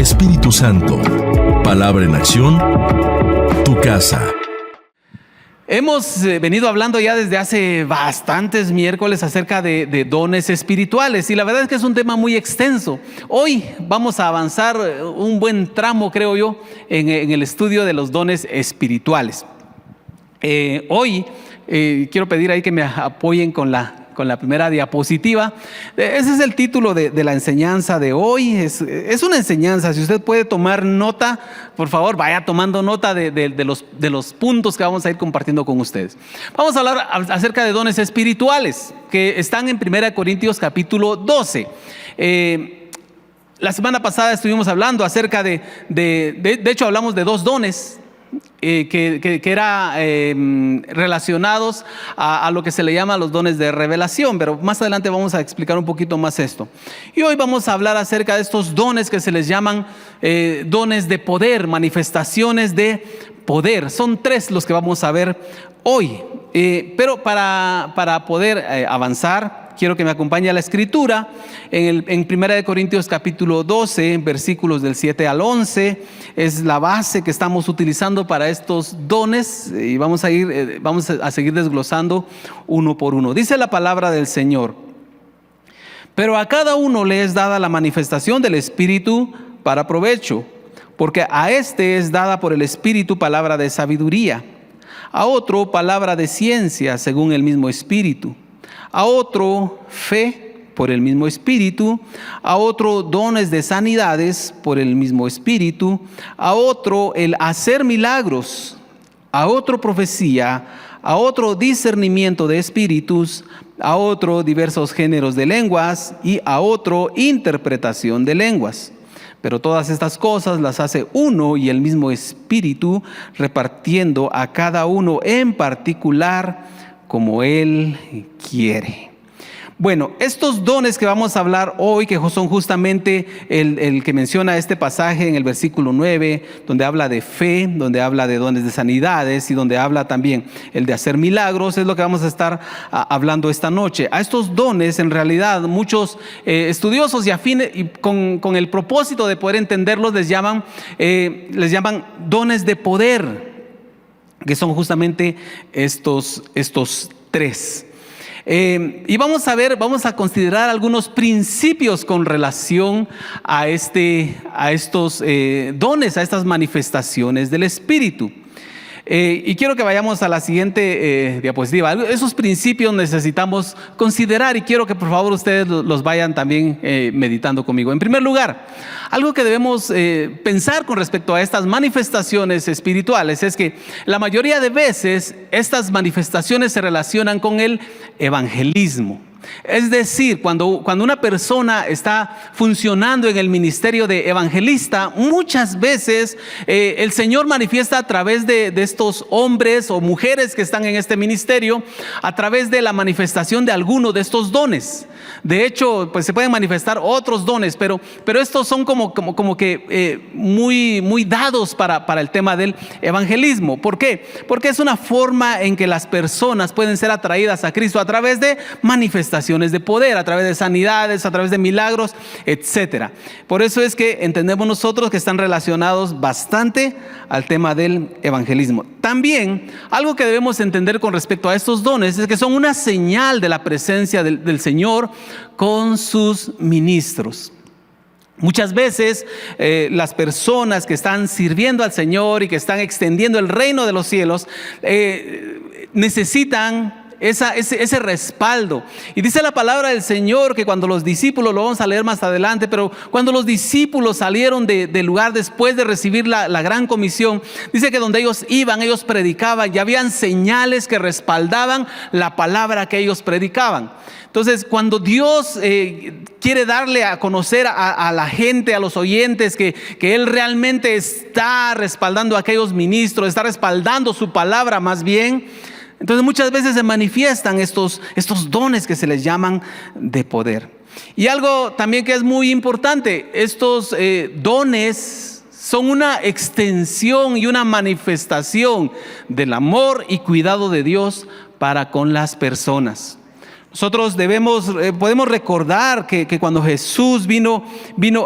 Espíritu Santo, palabra en acción, tu casa. Hemos venido hablando ya desde hace bastantes miércoles acerca de dones espirituales, y la verdad es que es un tema muy extenso. Hoy vamos a avanzar un buen tramo, creo yo, en el estudio de los dones espirituales. Hoy quiero pedir ahí que me apoyen con la primera diapositiva. Ese es el título de la enseñanza de hoy. Es una enseñanza. Si usted puede tomar nota, por favor, vaya tomando nota de los puntos que vamos a ir compartiendo con ustedes. Vamos a hablar acerca de dones espirituales que están en 1 Corintios capítulo 12. La semana pasada estuvimos hablando acerca de hecho hablamos de dos dones que eran relacionados a lo que se le llama los dones de revelación, pero más adelante vamos a explicar un poquito más esto. Y hoy vamos a hablar acerca de estos dones que se les llaman dones de poder, manifestaciones de poder. Son tres los que vamos a ver hoy, pero para poder avanzar, quiero que me acompañe a la escritura en 1 Corintios capítulo 12, versículos del 7 al 11. Es la base que estamos utilizando para estos dones, y vamos a seguir desglosando uno por uno. Dice la palabra del Señor: pero a cada uno le es dada la manifestación del Espíritu para provecho, porque a este es dada por el Espíritu palabra de sabiduría, a otro palabra de ciencia según el mismo Espíritu, a otro fe por el mismo Espíritu, a otro dones de sanidades por el mismo Espíritu, a otro el hacer milagros, a otro profecía, a otro discernimiento de espíritus, a otro diversos géneros de lenguas y a otro interpretación de lenguas. Pero todas estas cosas las hace uno y el mismo Espíritu, repartiendo a cada uno en particular como Él quiere. Bueno, estos dones que vamos a hablar hoy, que son justamente el que menciona este pasaje en el versículo 9, donde habla de fe, donde habla de dones de sanidades y donde habla también el de hacer milagros, es lo que vamos a estar hablando esta noche. A estos dones, en realidad, muchos estudiosos y afines y con el propósito de poder entenderlos, les llaman dones de poder, que son justamente estos tres. Y vamos a considerar algunos principios con relación a estos dones, a estas manifestaciones del Espíritu. Y quiero que vayamos a la siguiente diapositiva. Esos principios necesitamos considerar y quiero que por favor ustedes los vayan también meditando conmigo. En primer lugar, algo que debemos pensar con respecto a estas manifestaciones espirituales es que la mayoría de veces estas manifestaciones se relacionan con el evangelismo. Es decir, cuando una persona está funcionando en el ministerio de evangelista, muchas veces el Señor manifiesta a través de estos hombres o mujeres que están en este ministerio, a través de la manifestación de alguno de estos dones. De hecho, pues se pueden manifestar otros dones, pero estos son como que muy dados para el tema del evangelismo. ¿Por qué? Porque es una forma en que las personas pueden ser atraídas a Cristo a través de manifestaciones de poder, a través de sanidades, a través de milagros, etcétera. Por eso es que entendemos nosotros que están relacionados bastante al tema del evangelismo. También algo que debemos entender con respecto a estos dones es que son una señal de la presencia del Señor con sus ministros. Muchas veces las personas que están sirviendo al Señor y que están extendiendo el reino de los cielos necesitan ese respaldo. Y dice la palabra del Señor que cuando los discípulos, lo vamos a leer más adelante, pero cuando los discípulos salieron del lugar después de recibir la gran comisión, dice que donde ellos iban, ellos predicaban y habían señales que respaldaban la palabra que ellos predicaban. Entonces, cuando Dios quiere darle a conocer a la gente, a los oyentes, que Él realmente está respaldando a aquellos ministros, está respaldando su palabra más bien, entonces muchas veces se manifiestan estos dones que se les llaman de poder. Y algo también que es muy importante, estos dones son una extensión y una manifestación del amor y cuidado de Dios para con las personas. Nosotros podemos recordar que cuando Jesús vino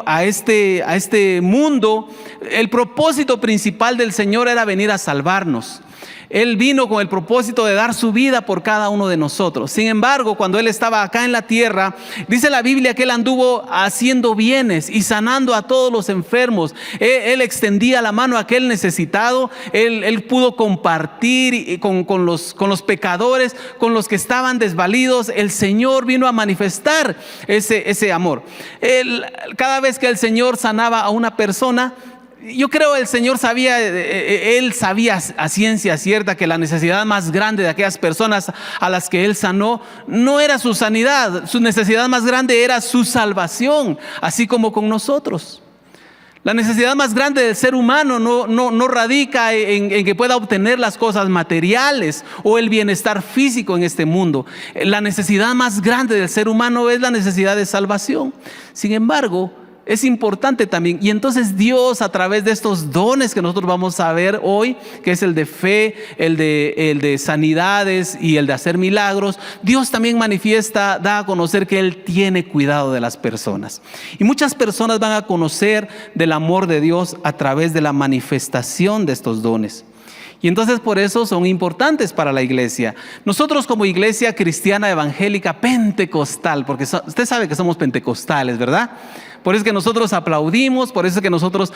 a este mundo, el propósito principal del Señor era venir a salvarnos. Él vino con el propósito de dar su vida por cada uno de nosotros. Sin embargo, cuando Él estaba acá en la tierra, dice la Biblia que Él anduvo haciendo bienes y sanando a todos los enfermos. Él extendía la mano a aquel necesitado. Él pudo compartir con los pecadores, con los que estaban desvalidos. El Señor vino a manifestar ese amor. Cada vez que el Señor sanaba a una persona, yo creo el Señor Él sabía a ciencia cierta que la necesidad más grande de aquellas personas a las que Él sanó no era su sanidad. Su necesidad más grande era su salvación, así como con nosotros. La necesidad más grande del ser humano no radica en que pueda obtener las cosas materiales o el bienestar físico en este mundo. La necesidad más grande del ser humano es la necesidad de salvación. Sin embargo, es importante también, y entonces Dios, a través de estos dones que nosotros vamos a ver hoy, que es el de fe, el de sanidades y el de hacer milagros, Dios también da a conocer que Él tiene cuidado de las personas. Y muchas personas van a conocer del amor de Dios a través de la manifestación de estos dones. Y entonces por eso son importantes para la iglesia. Nosotros como iglesia cristiana evangélica pentecostal, porque usted sabe que somos pentecostales, ¿verdad? Por eso es que nosotros aplaudimos, por eso es que nosotros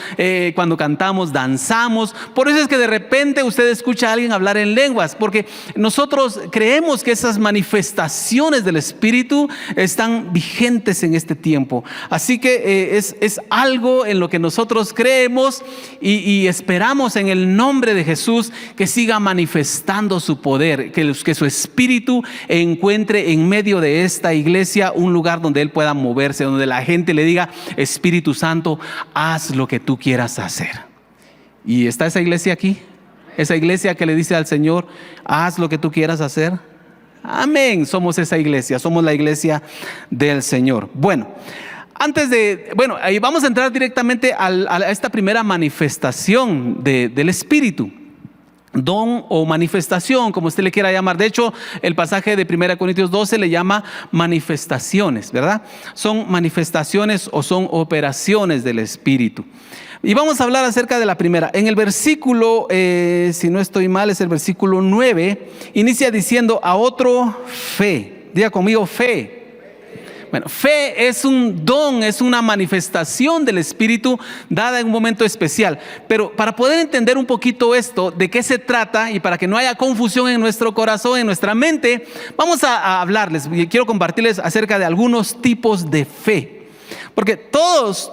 cuando cantamos danzamos, por eso es que de repente usted escucha a alguien hablar en lenguas, porque nosotros creemos que esas manifestaciones del Espíritu están vigentes en este tiempo. Así que es algo en lo que nosotros creemos y esperamos en el nombre de Jesús que siga manifestando su poder, que su Espíritu encuentre en medio de esta iglesia un lugar donde Él pueda moverse, donde la gente le diga: Espíritu Santo, haz lo que tú quieras hacer. ¿Y está esa iglesia aquí? Esa iglesia que le dice al Señor: haz lo que tú quieras hacer. Amén, somos esa iglesia, somos la iglesia del Señor. Bueno, ahí vamos a entrar directamente a esta primera manifestación del Espíritu. Don o manifestación, como usted le quiera llamar. De hecho, el pasaje de 1 Corintios 12 le llama manifestaciones, ¿verdad? Son manifestaciones o son operaciones del Espíritu. Y vamos a hablar acerca de la primera. En el versículo, si no estoy mal, es el versículo 9, inicia diciendo: a otro fe. Diga conmigo: fe. Bueno, fe es un don, es una manifestación del Espíritu dada en un momento especial. Pero para poder entender un poquito esto, de qué se trata, y para que no haya confusión en nuestro corazón, en nuestra mente, vamos a hablarles, y quiero compartirles acerca de algunos tipos de fe. Porque todos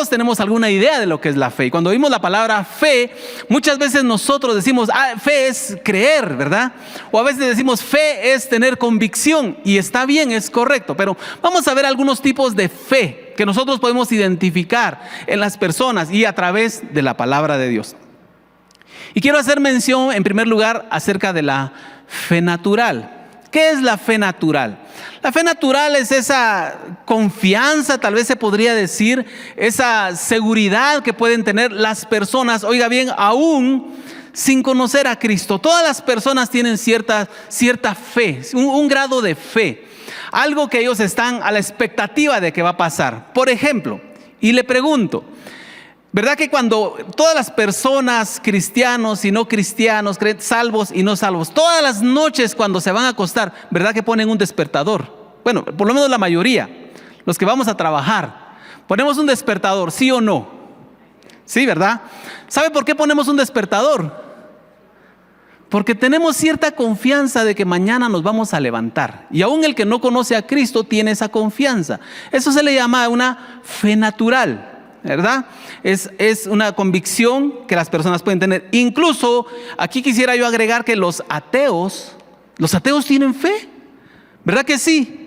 tenemos alguna idea de lo que es la fe. Y cuando oímos la palabra fe, muchas veces nosotros decimos: fe es creer, ¿verdad? O a veces decimos: fe es tener convicción. Y está bien, es correcto. Pero vamos a ver algunos tipos de fe que nosotros podemos identificar en las personas y a través de la palabra de Dios. Y quiero hacer mención en primer lugar acerca de la fe natural. ¿Qué es la fe natural? La fe natural es esa confianza, tal vez se podría decir, esa seguridad que pueden tener las personas, oiga bien, aún sin conocer a Cristo. Todas las personas tienen cierta fe, un grado de fe, algo que ellos están a la expectativa de que va a pasar. Por ejemplo, y le pregunto, ¿verdad que cuando todas las personas, cristianos y no cristianos, salvos y no salvos, todas las noches cuando se van a acostar, ¿verdad que ponen un despertador? Bueno, por lo menos la mayoría, los que vamos a trabajar, ponemos un despertador, ¿sí o no? Sí, ¿verdad? ¿Sabe por qué ponemos un despertador? Porque tenemos cierta confianza de que mañana nos vamos a levantar. Y aún el que no conoce a Cristo tiene esa confianza. Eso se le llama una fe natural, ¿verdad? Es una convicción que las personas pueden tener. Incluso aquí quisiera yo agregar que los ateos tienen fe, ¿verdad que sí?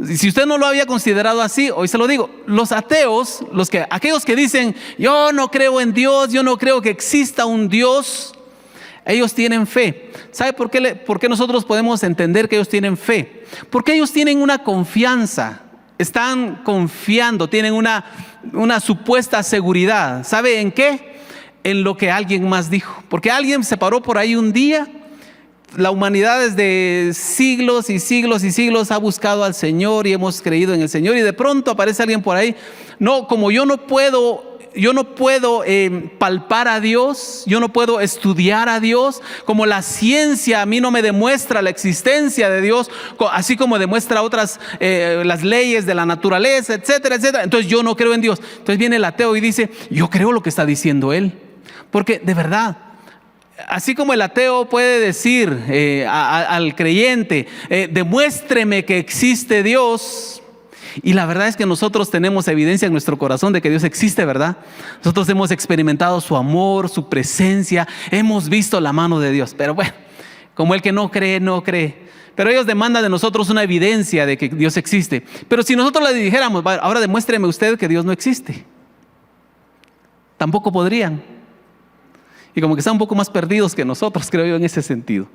Si usted no lo había considerado así, hoy se lo digo. Los ateos, aquellos que dicen: yo no creo en Dios, yo no creo que exista un Dios, ellos tienen fe. ¿Sabe por qué nosotros podemos entender que ellos tienen fe? Porque ellos tienen una confianza, están confiando, tienen una supuesta seguridad. ¿Sabe en qué? En lo que alguien más dijo. Porque alguien se paró por ahí un día, la humanidad desde siglos y siglos y siglos ha buscado al Señor y hemos creído en el Señor, y de pronto aparece alguien por ahí. No, como yo no puedo palpar a Dios, yo no puedo estudiar a Dios, como la ciencia a mí no me demuestra la existencia de Dios, así como demuestra otras, las leyes de la naturaleza, etcétera, etcétera. Entonces yo no creo en Dios. Entonces viene el ateo y dice, yo creo lo que está diciendo él. Porque de verdad, así como el ateo puede decir al creyente, demuéstreme que existe Dios. Y la verdad es que nosotros tenemos evidencia en nuestro corazón de que Dios existe, ¿verdad? Nosotros hemos experimentado su amor, su presencia, hemos visto la mano de Dios. Pero bueno, como el que no cree, no cree. Pero ellos demandan de nosotros una evidencia de que Dios existe. Pero si nosotros le dijéramos, ahora demuéstreme usted que Dios no existe, tampoco podrían. Y como que están un poco más perdidos que nosotros, creo yo, en ese sentido.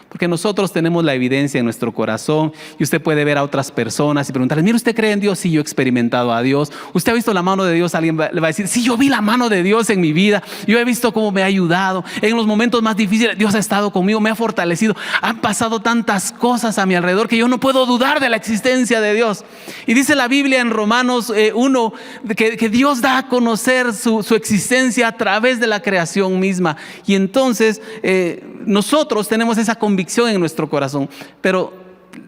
Porque nosotros tenemos la evidencia en nuestro corazón, y usted puede ver a otras personas y preguntarles, mire, ¿usted cree en Dios? Sí, yo he experimentado a Dios. ¿Usted ha visto la mano de Dios? Alguien le va a decir, sí, yo vi la mano de Dios en mi vida. Yo he visto cómo me ha ayudado. En los momentos más difíciles, Dios ha estado conmigo, me ha fortalecido. Han pasado tantas cosas a mi alrededor que yo no puedo dudar de la existencia de Dios. Y dice la Biblia en Romanos 1 que Dios da a conocer su existencia a través de la creación misma. Y entonces nosotros tenemos esa convicción en nuestro corazón. Pero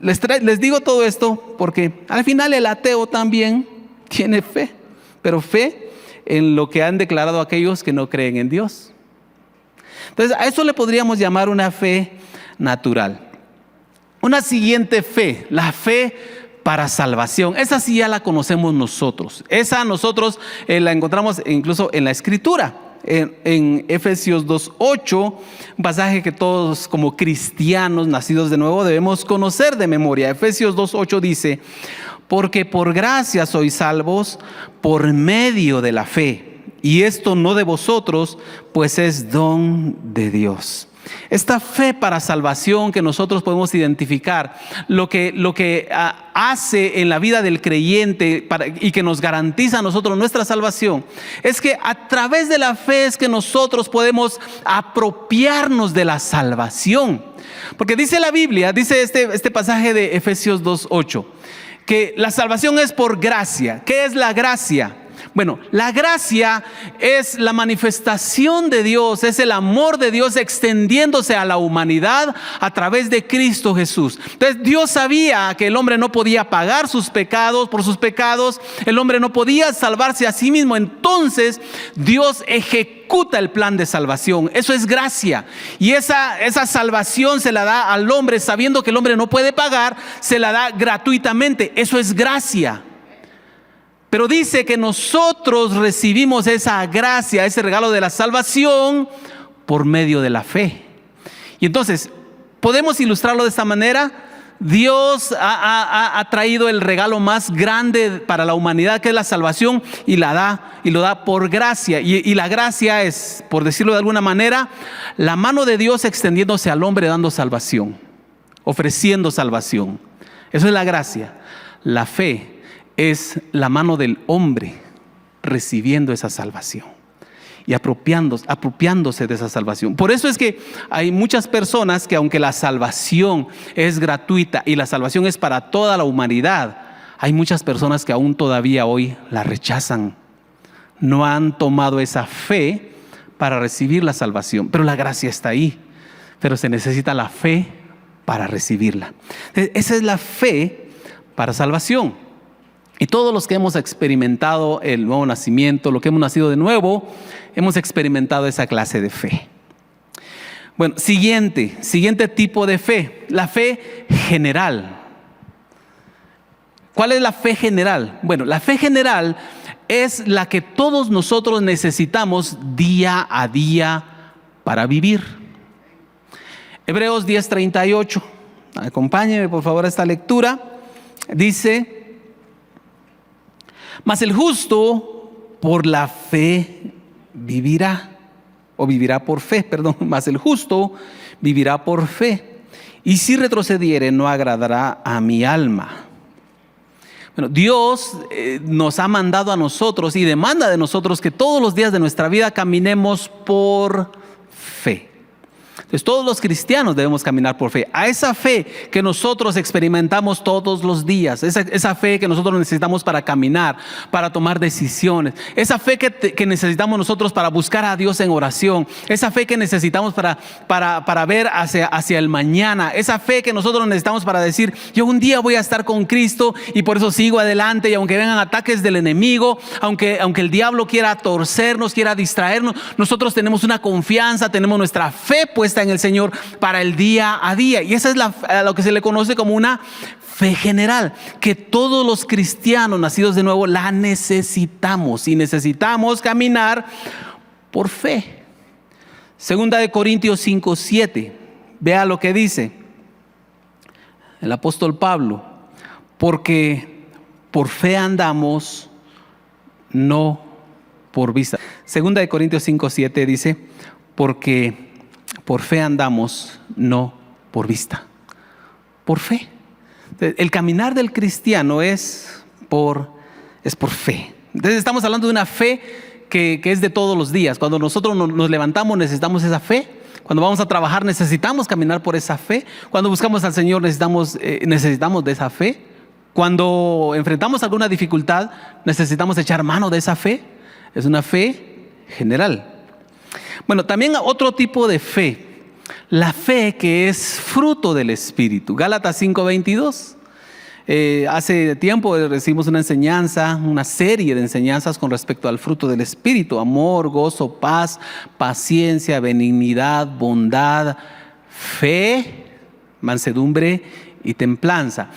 les digo todo esto porque al final el ateo también tiene fe, pero fe en lo que han declarado aquellos que no creen en Dios. Entonces a eso le podríamos llamar una fe natural. Una siguiente fe, la fe para salvación. Esa sí ya la conocemos nosotros. Esa nosotros la encontramos incluso en la Escritura. En Efesios 2:8, un pasaje que todos como cristianos nacidos de nuevo debemos conocer de memoria. Efesios 2:8 dice, porque por gracia sois salvos por medio de la fe, y esto no de vosotros, pues es don de Dios. Esta fe para salvación que nosotros podemos identificar, lo que hace en la vida del creyente y que nos garantiza a nosotros nuestra salvación, es que a través de la fe es que nosotros podemos apropiarnos de la salvación. Porque dice la Biblia, dice este pasaje de Efesios 2:8, que la salvación es por gracia. ¿Qué es la gracia? Bueno, la gracia es la manifestación de Dios, es el amor de Dios extendiéndose a la humanidad a través de Cristo Jesús. Entonces Dios sabía que el hombre no podía pagar sus pecados, por sus pecados, el hombre no podía salvarse a sí mismo. Entonces Dios ejecuta el plan de salvación. Eso es gracia. Y esa salvación se la da al hombre sabiendo que el hombre no puede pagar, se la da gratuitamente. Eso es gracia. Pero dice que nosotros recibimos esa gracia, ese regalo de la salvación por medio de la fe. Y entonces, podemos ilustrarlo de esta manera. Dios ha traído el regalo más grande para la humanidad, que es la salvación, y lo da por gracia. Y la gracia es, por decirlo de alguna manera, la mano de Dios extendiéndose al hombre dando salvación, ofreciendo salvación. Eso es la gracia. La fe es la mano del hombre recibiendo esa salvación y apropiándose de esa salvación. Por eso es que hay muchas personas que, aunque la salvación es gratuita y la salvación es para toda la humanidad, hay muchas personas que aún todavía hoy la rechazan. No han tomado esa fe para recibir la salvación, pero la gracia está ahí, pero se necesita la fe para recibirla. Esa es la fe para salvación. Y todos los que hemos experimentado el nuevo nacimiento, lo que hemos nacido de nuevo, hemos experimentado esa clase de fe. Bueno, siguiente tipo de fe, la fe general. ¿Cuál es la fe general? Bueno, la fe general es la que todos nosotros necesitamos día a día para vivir. Hebreos 10:38, acompáñenme por favor a esta lectura. Dice: mas el justo por la fe vivirá, o vivirá por fe, mas el justo vivirá por fe, y si retrocediere no agradará a mi alma. Bueno, Dios nos ha mandado a nosotros y demanda de nosotros que todos los días de nuestra vida caminemos por fe. Entonces todos los cristianos debemos caminar por fe. A esa fe que nosotros experimentamos todos los días, esa fe que nosotros necesitamos para caminar, para tomar decisiones, esa fe que necesitamos nosotros para buscar a Dios en oración, esa fe que necesitamos para ver hacia el mañana, esa fe que nosotros necesitamos para decir, yo un día voy a estar con Cristo y por eso sigo adelante, y aunque vengan ataques del enemigo, aunque el diablo quiera torcernos, quiera distraernos, nosotros tenemos una confianza, tenemos nuestra fe puesta en el Señor para el día a día. Y esa es lo que se le conoce como una fe general, que todos los cristianos nacidos de nuevo la necesitamos, y necesitamos caminar por fe. Segunda de Corintios 5:7, vea lo que dice el apóstol Pablo: porque por fe andamos, no por vista. Segunda de Corintios 5:7 dice: porque por fe andamos, no por vista. Por fe. El caminar del cristiano es por fe. Entonces estamos hablando de una fe que es de todos los días. Cuando nosotros nos levantamos necesitamos esa fe. Cuando vamos a trabajar necesitamos caminar por esa fe. Cuando buscamos al Señor necesitamos de esa fe. Cuando enfrentamos alguna dificultad necesitamos echar mano de esa fe. Es una fe general. Bueno, también otro tipo de fe, la fe que es fruto del Espíritu. Gálatas 5:22. Hace tiempo recibimos una serie de enseñanzas con respecto al fruto del Espíritu: amor, gozo, paz, paciencia, benignidad, bondad, fe, mansedumbre y templanza.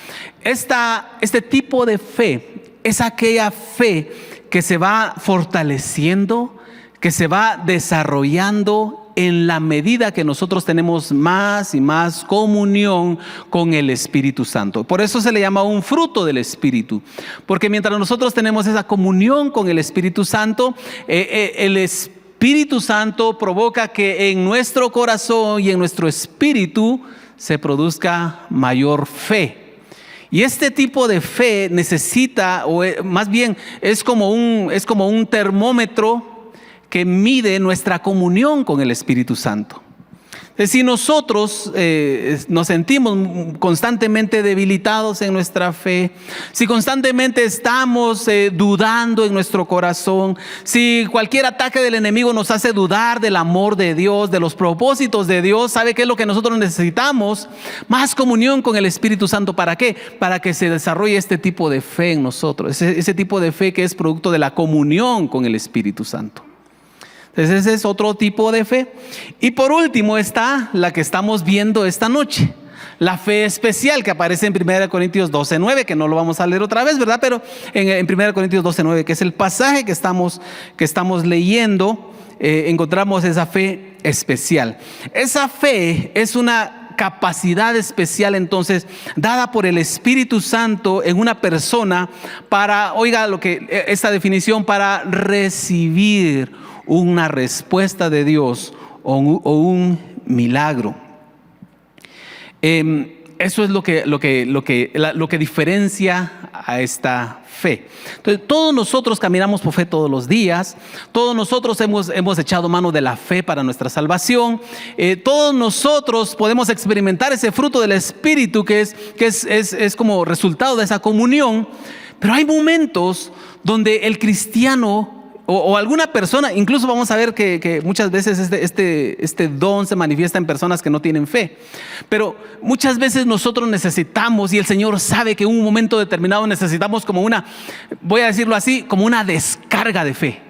Este tipo de fe es aquella fe que se va fortaleciendo, que se va desarrollando en la medida que nosotros tenemos más y más comunión con el Espíritu Santo. Por eso se le llama un fruto del Espíritu, porque mientras nosotros tenemos esa comunión con el Espíritu Santo, el Espíritu Santo provoca que en nuestro corazón y en nuestro espíritu se produzca mayor fe. Y este tipo de fe necesita, o más bien es como un termómetro que mide nuestra comunión con el Espíritu Santo. Si nosotros nos sentimos constantemente debilitados en nuestra fe, si constantemente estamos dudando en nuestro corazón, si cualquier ataque del enemigo nos hace dudar del amor de Dios, de los propósitos de Dios, ¿sabe qué es lo que nosotros necesitamos? Más comunión con el Espíritu Santo. ¿Para qué? Para que se desarrolle este tipo de fe en nosotros, ese tipo de fe que es producto de la comunión con el Espíritu Santo. Entonces ese es otro tipo de fe. Y por último está la que estamos viendo esta noche, la fe especial, que aparece en 1 Corintios 12:9, que no lo vamos a leer otra vez, ¿verdad? Pero en 1 Corintios 12:9, que es el pasaje que estamos leyendo, encontramos esa fe especial. Esa fe es una capacidad especial entonces dada por el Espíritu Santo en una persona para, oiga esta definición, para recibir una respuesta de Dios o un milagro. Eso es lo que diferencia a esta fe. Entonces, todos nosotros caminamos por fe todos los días. Todos nosotros hemos echado mano de la fe para nuestra salvación. Todos nosotros podemos experimentar ese fruto del Espíritu que es como resultado de esa comunión. Pero hay momentos donde el cristiano o alguna persona, incluso vamos a ver que muchas veces este don se manifiesta en personas que no tienen fe. Pero muchas veces nosotros necesitamos, y el Señor sabe que en un momento determinado necesitamos voy a decirlo así, como una descarga de fe.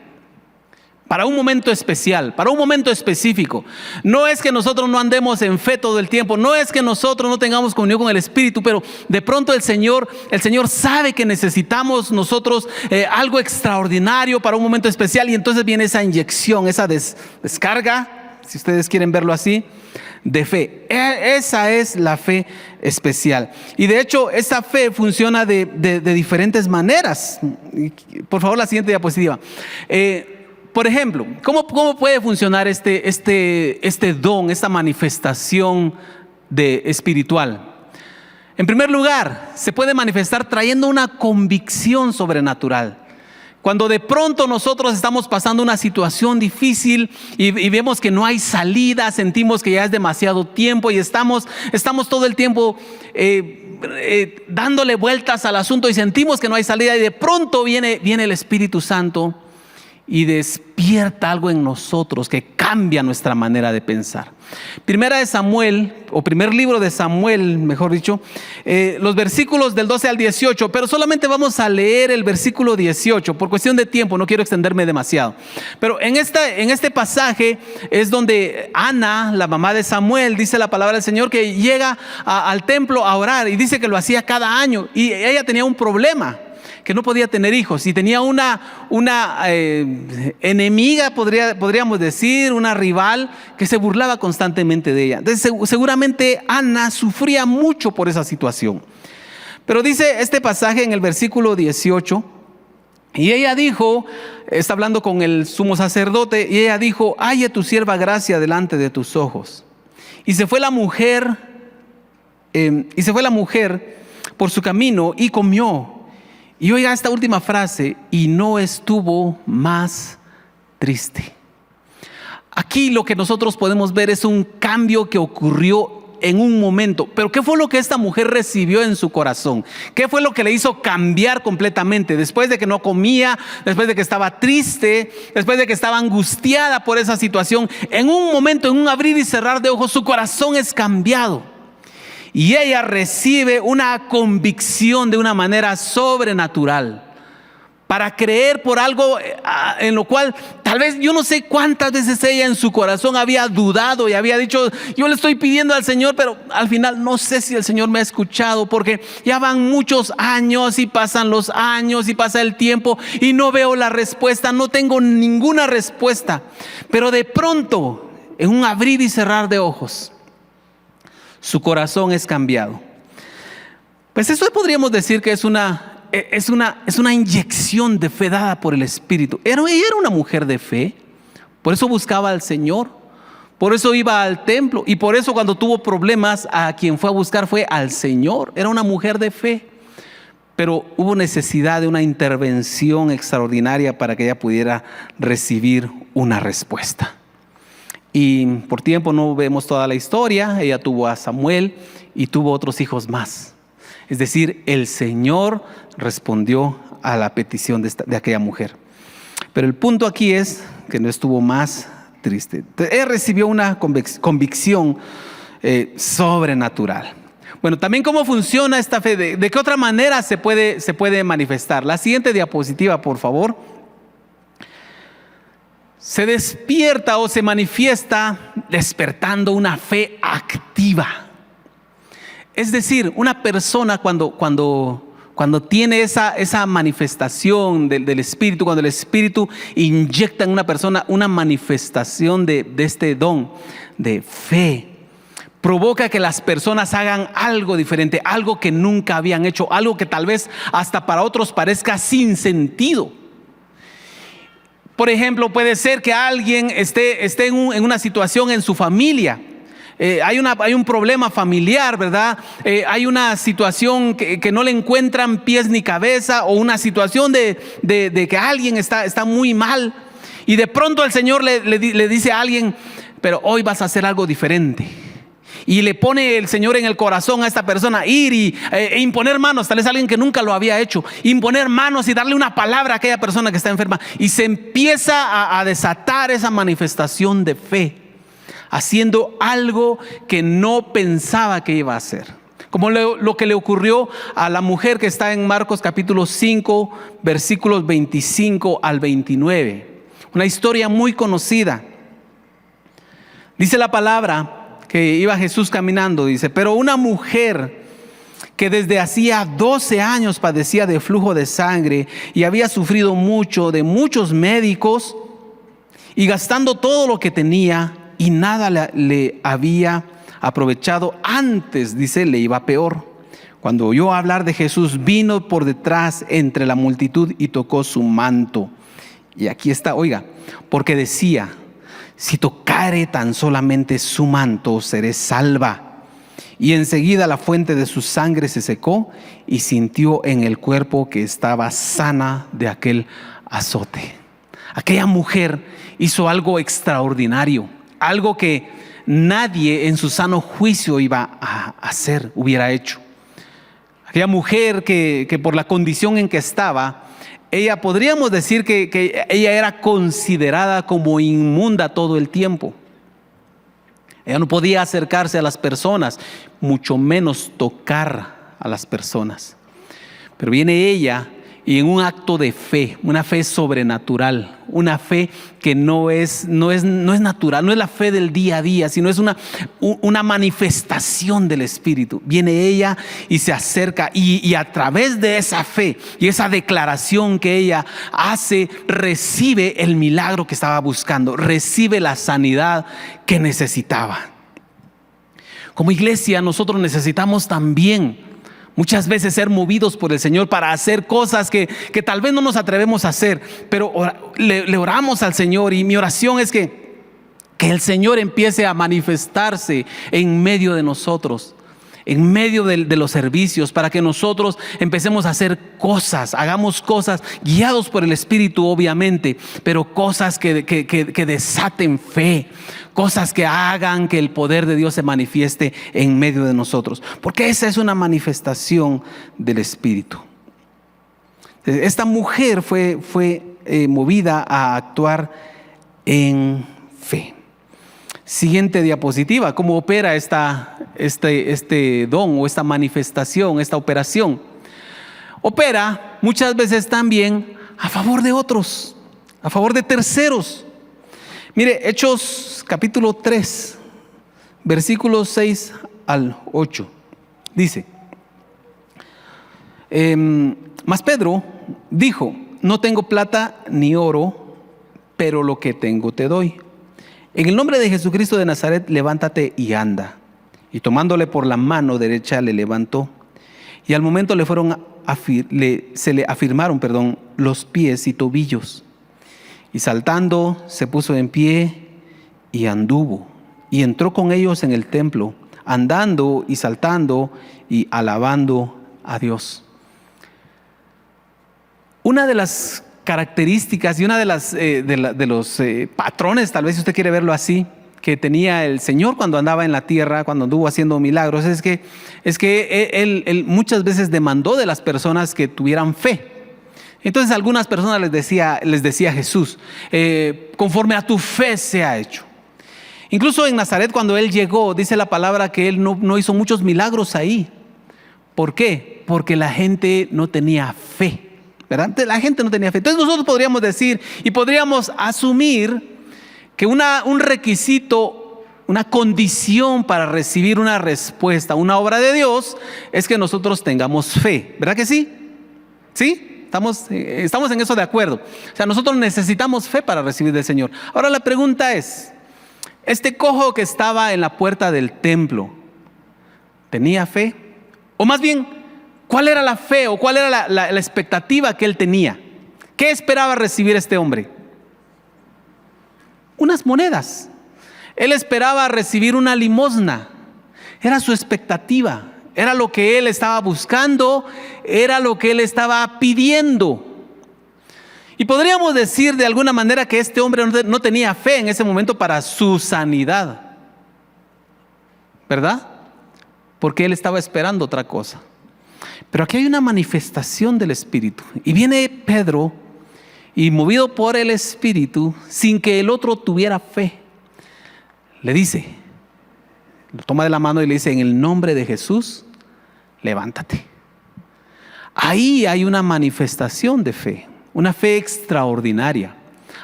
Para un momento especial, para un momento específico. No es que nosotros no andemos en fe todo el tiempo, no es que nosotros no tengamos comunión con el Espíritu, pero de pronto el Señor sabe que necesitamos nosotros algo extraordinario para un momento especial, y entonces viene esa inyección, esa descarga, si ustedes quieren verlo así, de fe. Esa es la fe especial. Y de hecho esa fe funciona de diferentes maneras. Por favor, la siguiente diapositiva. Por ejemplo, ¿cómo puede funcionar este don, esta manifestación espiritual? En primer lugar, se puede manifestar trayendo una convicción sobrenatural. Cuando de pronto nosotros estamos pasando una situación difícil y vemos que no hay salida, sentimos que ya es demasiado tiempo y estamos todo el tiempo dándole vueltas al asunto y sentimos que no hay salida, y de pronto viene el Espíritu Santo y despierta algo en nosotros que cambia nuestra manera de pensar. Primera de Samuel, o primer libro de Samuel, mejor dicho, los versículos del 12 al 18, pero solamente vamos a leer el versículo 18 por cuestión de tiempo, no quiero extenderme demasiado. Pero en este pasaje es donde Ana, la mamá de Samuel, dice la palabra del Señor que llega al templo a orar, y dice que lo hacía cada año, y ella tenía un problema, que no podía tener hijos, y tenía una enemiga, podríamos decir, una rival que se burlaba constantemente de ella. Entonces seguramente Ana sufría mucho por esa situación. Pero dice este pasaje en el versículo 18, y ella dijo, está hablando con el sumo sacerdote, y ella dijo: halle tu sierva gracia delante de tus ojos. Y se fue la mujer por su camino y comió. Y oiga esta última frase: y no estuvo más triste. Aquí lo que nosotros podemos ver es un cambio que ocurrió en un momento. Pero ¿qué fue lo que esta mujer recibió en su corazón? ¿Qué fue lo que le hizo cambiar completamente? Después de que no comía, después de que estaba triste, después de que estaba angustiada por esa situación, en un momento, en un abrir y cerrar de ojos, su corazón es cambiado. Y ella recibe una convicción de una manera sobrenatural para creer por algo en lo cual tal vez, yo no sé cuántas veces ella en su corazón había dudado y había dicho: yo le estoy pidiendo al Señor, pero al final no sé si el Señor me ha escuchado, porque ya van muchos años y pasan los años y pasa el tiempo y no veo la respuesta, no tengo ninguna respuesta. Pero de pronto, en un abrir y cerrar de ojos, su corazón es cambiado. Pues eso podríamos decir que es una inyección de fe dada por el Espíritu. Ella era una mujer de fe, por eso buscaba al Señor, por eso iba al templo, y por eso cuando tuvo problemas, a quien fue a buscar fue al Señor. Era una mujer de fe, pero hubo necesidad de una intervención extraordinaria para que ella pudiera recibir una respuesta. Y por tiempo no vemos toda la historia. Ella tuvo a Samuel y tuvo otros hijos más. Es decir, el Señor respondió a la petición de aquella mujer. Pero el punto aquí es que no estuvo más triste. Ella recibió una convicción sobrenatural. Bueno, también cómo funciona esta fe, de qué otra manera se puede manifestar. La siguiente diapositiva, por favor. Se despierta o se manifiesta despertando una fe activa. Es decir, una persona cuando tiene esa manifestación del Espíritu, cuando el Espíritu inyecta en una persona una manifestación de este don de fe, provoca que las personas hagan algo diferente, algo que nunca habían hecho, algo que tal vez hasta para otros parezca sin sentido. Por ejemplo, puede ser que alguien esté en una situación en su familia. Hay un problema familiar, ¿verdad? Hay una situación que no le encuentran pies ni cabeza, o una situación de que alguien está muy mal. Y de pronto el Señor le dice a alguien: pero hoy vas a hacer algo diferente. Y le pone el Señor en el corazón a esta persona ir e imponer manos. Tal vez alguien que nunca lo había hecho, imponer manos y darle una palabra a aquella persona que está enferma. Y se empieza a desatar esa manifestación de fe, haciendo algo que no pensaba que iba a hacer. Como lo que le ocurrió a la mujer que está en Marcos capítulo 5, versículos 25 al 29. Una historia muy conocida. Dice la palabra que iba Jesús caminando, dice: pero una mujer que desde hacía 12 años padecía de flujo de sangre y había sufrido mucho de muchos médicos, y gastando todo lo que tenía, y nada le había aprovechado, antes, dice, le iba peor. Cuando oyó hablar de Jesús, vino por detrás entre la multitud y tocó su manto. Y aquí está, oiga, porque decía: si tocare tan solamente su manto, seré salva. Y enseguida la fuente de su sangre se secó, y sintió en el cuerpo que estaba sana de aquel azote. Aquella mujer hizo algo extraordinario, algo que nadie en su sano juicio iba a hacer, hubiera hecho. Aquella mujer que por la condición en que estaba, ella podríamos decir que ella era considerada como inmunda todo el tiempo. Ella no podía acercarse a las personas, mucho menos tocar a las personas. Pero viene ella y en un acto de fe, una fe sobrenatural, una fe que no es natural, no es la fe del día a día, sino es una manifestación del Espíritu. Viene ella y se acerca y a través de esa fe y esa declaración que ella hace, recibe el milagro que estaba buscando, recibe la sanidad que necesitaba. Como iglesia nosotros necesitamos también muchas veces ser movidos por el Señor para hacer cosas que tal vez no nos atrevemos a hacer, pero le oramos al Señor, y mi oración es que el Señor empiece a manifestarse en medio de nosotros, en medio de los servicios, para que nosotros empecemos a hacer cosas, hagamos cosas guiados por el Espíritu obviamente, pero cosas que desaten fe, cosas que hagan que el poder de Dios se manifieste en medio de nosotros, porque esa es una manifestación del Espíritu. Esta mujer fue movida a actuar en fe. Siguiente diapositiva, ¿cómo opera este don o esta manifestación, esta operación? Opera muchas veces también a favor de otros, a favor de terceros. Mire, Hechos capítulo 3, versículos 6 al 8, dice: mas Pedro dijo: no tengo plata ni oro, pero lo que tengo te doy. En el nombre de Jesucristo de Nazaret, levántate y anda. Y tomándole por la mano derecha le levantó. Y al momento se le afirmaron los pies y tobillos. Y saltando se puso en pie y anduvo. Y entró con ellos en el templo, andando y saltando y alabando a Dios. Una de las características y una de los patrones, tal vez si usted quiere verlo así, que tenía el Señor cuando andaba en la tierra, cuando anduvo haciendo milagros, es que él muchas veces demandó de las personas que tuvieran fe. Entonces algunas personas les decía Jesús: conforme a tu fe sea hecho. Incluso en Nazaret, cuando él llegó, dice la palabra que él no hizo muchos milagros ahí. ¿Por qué? Porque la gente no tenía fe, ¿verdad? La gente no tenía fe. Entonces nosotros podríamos decir y podríamos asumir que un requisito, una condición para recibir una respuesta, una obra de Dios, es que nosotros tengamos fe. ¿Verdad que sí? ¿Sí? Estamos en eso de acuerdo. O sea, nosotros necesitamos fe para recibir del Señor. Ahora la pregunta es: este cojo que estaba en la puerta del templo, ¿tenía fe? O más bien, ¿cuál era la fe o cuál era la expectativa que él tenía? ¿Qué esperaba recibir este hombre? Unas monedas. Él esperaba recibir una limosna. Era su expectativa. Era lo que él estaba buscando. Era lo que él estaba pidiendo. Y podríamos decir de alguna manera que este hombre no tenía fe en ese momento para su sanidad, ¿verdad? Porque él estaba esperando otra cosa. Pero aquí hay una manifestación del Espíritu. Y viene Pedro y, movido por el Espíritu, sin que el otro tuviera fe, le dice, lo toma de la mano y le dice: en el nombre de Jesús, levántate. Ahí hay una manifestación de fe, una fe extraordinaria.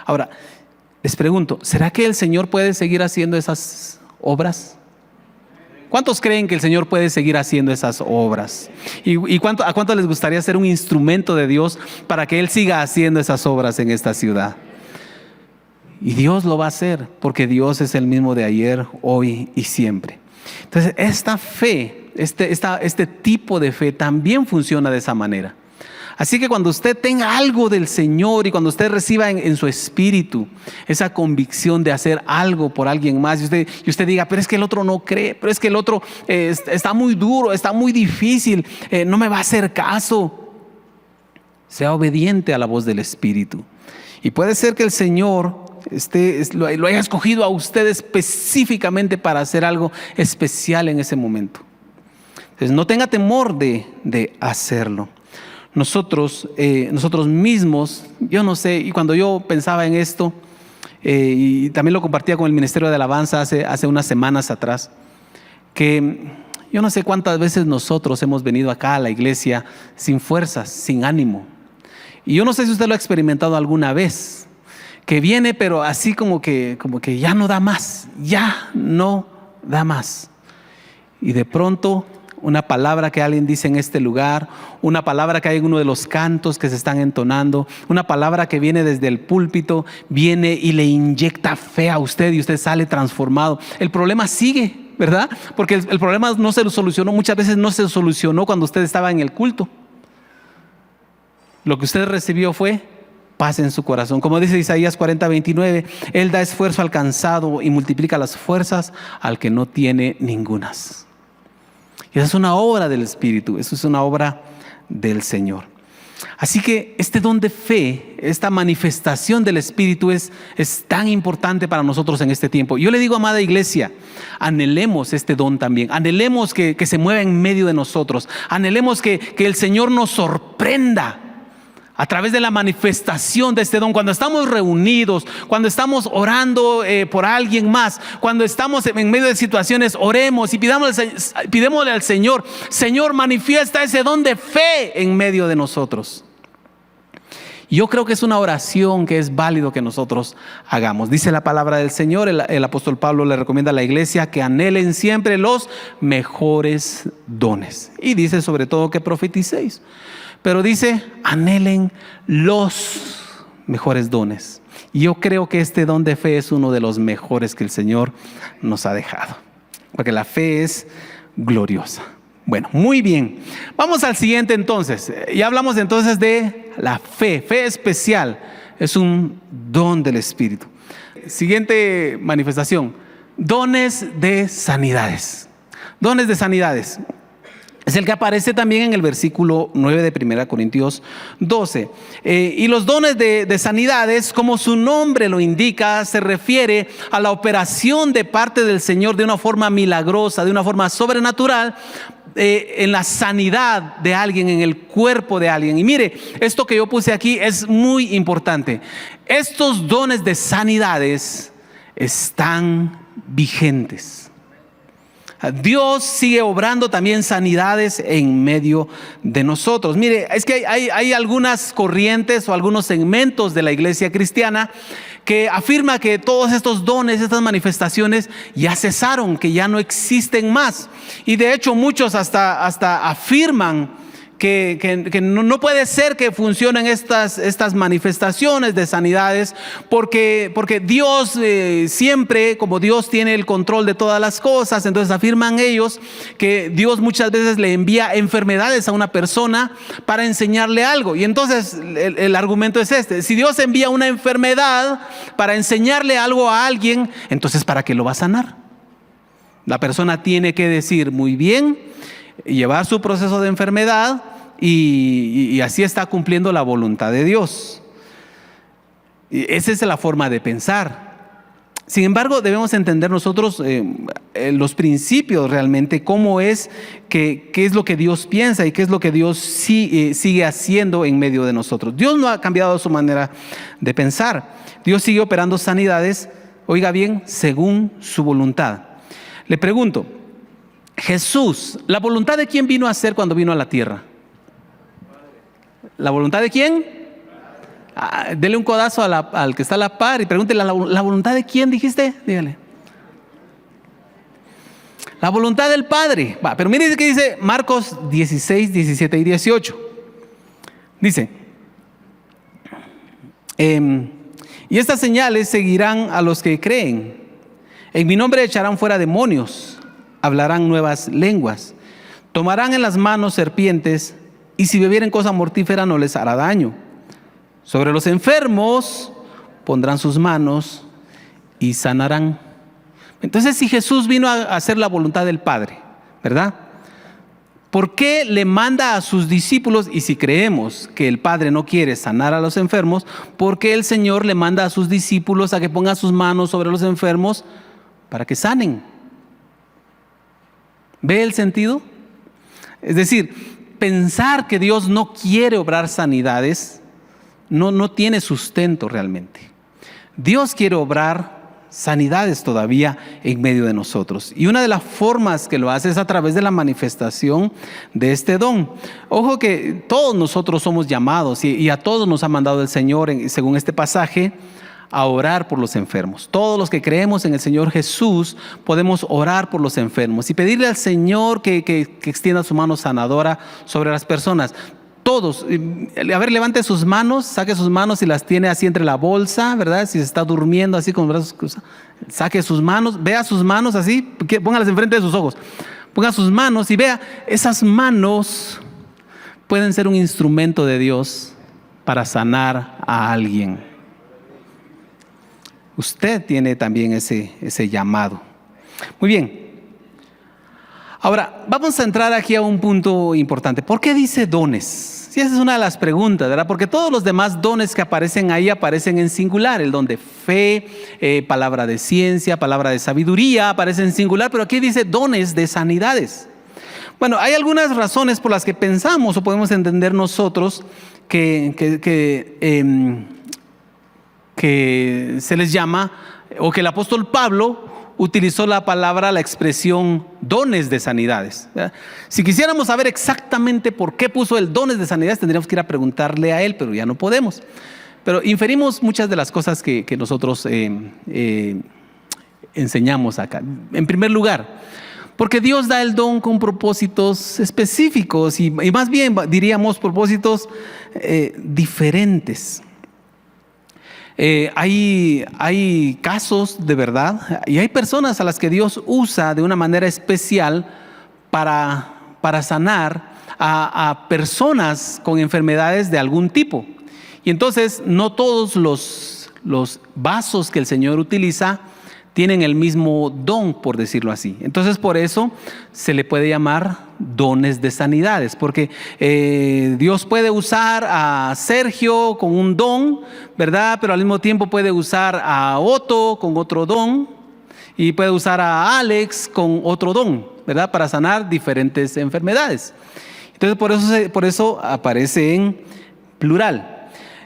Ahora, les pregunto, ¿será que el Señor puede seguir haciendo esas obras? ¿Cuántos creen que el Señor puede seguir haciendo esas obras? ¿Y a cuántos les gustaría ser un instrumento de Dios para que Él siga haciendo esas obras en esta ciudad? Y Dios lo va a hacer, porque Dios es el mismo de ayer, hoy y siempre. Entonces, esta fe, este tipo de fe también funciona de esa manera. Así que cuando usted tenga algo del Señor y cuando usted reciba en su espíritu esa convicción de hacer algo por alguien más, y usted diga: pero es que el otro no cree, pero es que el otro está muy duro, está muy difícil, no me va a hacer caso. sea obediente a la voz del Espíritu. Y puede ser que el Señor lo haya escogido a usted específicamente para hacer algo especial en ese momento. Entonces no tenga temor de hacerlo. Nosotros mismos, yo no sé, y cuando yo pensaba en esto, y también lo compartía con el Ministerio de Alabanza hace unas semanas atrás, que yo no sé cuántas veces nosotros hemos venido acá a la iglesia sin fuerzas, sin ánimo. Y yo no sé si usted lo ha experimentado alguna vez, que viene pero así como que ya no da más, ya no da más. Y de pronto una palabra que alguien dice en este lugar, una palabra que hay en uno de los cantos que se están entonando, una palabra que viene desde el púlpito, viene y le inyecta fe a usted y usted sale transformado. El problema sigue, ¿verdad? Porque el problema no se solucionó, muchas veces no se solucionó cuando usted estaba en el culto. Lo que usted recibió fue paz en su corazón. Como dice Isaías 40:29, Él da esfuerzo al cansado y multiplica las fuerzas al que no tiene ningunas. Y esa es una obra del Espíritu, eso es una obra del Señor. Así que este don de fe, esta manifestación del Espíritu es tan importante para nosotros en este tiempo. Yo le digo, amada iglesia, anhelemos este don también, anhelemos que se mueva en medio de nosotros, anhelemos que el Señor nos sorprenda a través de la manifestación de este don. Cuando estamos reunidos, cuando estamos orando por alguien más, cuando estamos en medio de situaciones, oremos y pidémosle al Señor: Señor, manifiesta ese don de fe en medio de nosotros. Yo creo que es una oración que es válido que nosotros hagamos. Dice la palabra del Señor, el apóstol Pablo le recomienda a la iglesia que anhelen siempre los mejores dones. Y dice sobre todo que profeticéis. Pero dice, anhelen los mejores dones. Y yo creo que este don de fe es uno de los mejores que el Señor nos ha dejado. Porque la fe es gloriosa. Bueno, muy bien. Vamos al siguiente entonces. Ya hablamos entonces de la fe. Fe especial. Es un don del Espíritu. Siguiente manifestación. Dones de sanidades. Dones de sanidades. Es el que aparece también en el versículo 9 de 1 Corintios 12. Y los dones de sanidades, como su nombre lo indica, se refiere a la operación de parte del Señor de una forma milagrosa, de una forma sobrenatural, en la sanidad de alguien, en el cuerpo de alguien. Y mire, esto que yo puse aquí es muy importante. Estos dones de sanidades están vigentes. Dios sigue obrando también sanidades en medio de nosotros. Mire, es que hay algunas corrientes o algunos segmentos de la iglesia cristiana que afirma que todos estos dones, estas manifestaciones ya cesaron, que ya no existen más. Y de hecho muchos hasta afirman que no puede ser que funcionen estas manifestaciones de sanidades porque Dios siempre, como Dios tiene el control de todas las cosas, entonces afirman ellos que Dios muchas veces le envía enfermedades a una persona para enseñarle algo. Y entonces el argumento es este: si Dios envía una enfermedad para enseñarle algo a alguien, entonces ¿para qué lo va a sanar? La persona tiene que decir muy bien, llevar su proceso de enfermedad y así está cumpliendo la voluntad de Dios. Esa es la forma de pensar. Sin embargo, debemos entender nosotros los principios realmente, cómo es, qué es lo que Dios piensa y qué es lo que Dios sigue haciendo en medio de nosotros. Dios no ha cambiado su manera de pensar. Dios sigue operando sanidades, oiga bien, según su voluntad. Le pregunto, Jesús, ¿la voluntad de quién vino a ser cuando vino a la tierra? ¿La voluntad de quién? Dele un codazo al que está a la par y pregúntele, ¿la voluntad de quién dijiste? Dígale. La voluntad del Padre. Pero mire que dice Marcos 16, 17 y 18. Dice, y estas señales seguirán a los que creen. En mi nombre echarán fuera demonios, hablarán nuevas lenguas, tomarán en las manos serpientes, y si bebieren cosa mortífera no les hará daño. Sobre los enfermos pondrán sus manos y sanarán. Entonces, si Jesús vino a hacer la voluntad del Padre, ¿verdad? ¿Por qué le manda a sus discípulos? Y si creemos que el Padre no quiere sanar a los enfermos, ¿por qué el Señor le manda a sus discípulos a que pongan sus manos sobre los enfermos para que sanen? ¿Ve el sentido? Es decir, pensar que Dios no quiere obrar sanidades no tiene sustento realmente. Dios quiere obrar sanidades todavía en medio de nosotros. Y una de las formas que lo hace es a través de la manifestación de este don. Ojo que todos nosotros somos llamados y a todos nos ha mandado el Señor, según este pasaje, a orar por los enfermos. Todos los que creemos en el Señor Jesús podemos orar por los enfermos y pedirle al Señor que extienda su mano sanadora sobre las personas. Todos, a ver, levante sus manos, saque sus manos si las tiene así entre la bolsa, ¿verdad? Si se está durmiendo así con los brazos cruzados, saque sus manos, vea sus manos así, póngalas enfrente de sus ojos. Ponga sus manos y vea, esas manos pueden ser un instrumento de Dios para sanar a alguien. Usted tiene también ese llamado. Muy bien. Ahora, vamos a entrar aquí a un punto importante. ¿Por qué dice dones? Sí, esa es una de las preguntas, ¿verdad? Porque todos los demás dones que aparecen ahí aparecen en singular. El don de fe, palabra de ciencia, palabra de sabiduría, aparece en singular. Pero aquí dice dones de sanidades. Bueno, hay algunas razones por las que pensamos o podemos entender nosotros que se les llama, o que el apóstol Pablo utilizó la expresión dones de sanidades. Si quisiéramos saber exactamente por qué puso el dones de sanidades, tendríamos que ir a preguntarle a él, pero ya no podemos. Pero inferimos muchas de las cosas que nosotros enseñamos acá. En primer lugar, porque Dios da el don con propósitos específicos y más bien diríamos propósitos diferentes. Hay casos de verdad y hay personas a las que Dios usa de una manera especial para sanar a personas con enfermedades de algún tipo. Y entonces no todos los vasos que el Señor utiliza tienen el mismo don, por decirlo así. Entonces por eso se le puede llamar dones de sanidades, porque Dios puede usar a Sergio con un don, ¿verdad? Pero al mismo tiempo puede usar a Otto con otro don y puede usar a Alex con otro don, ¿verdad? Para sanar diferentes enfermedades. Entonces por eso aparece en plural.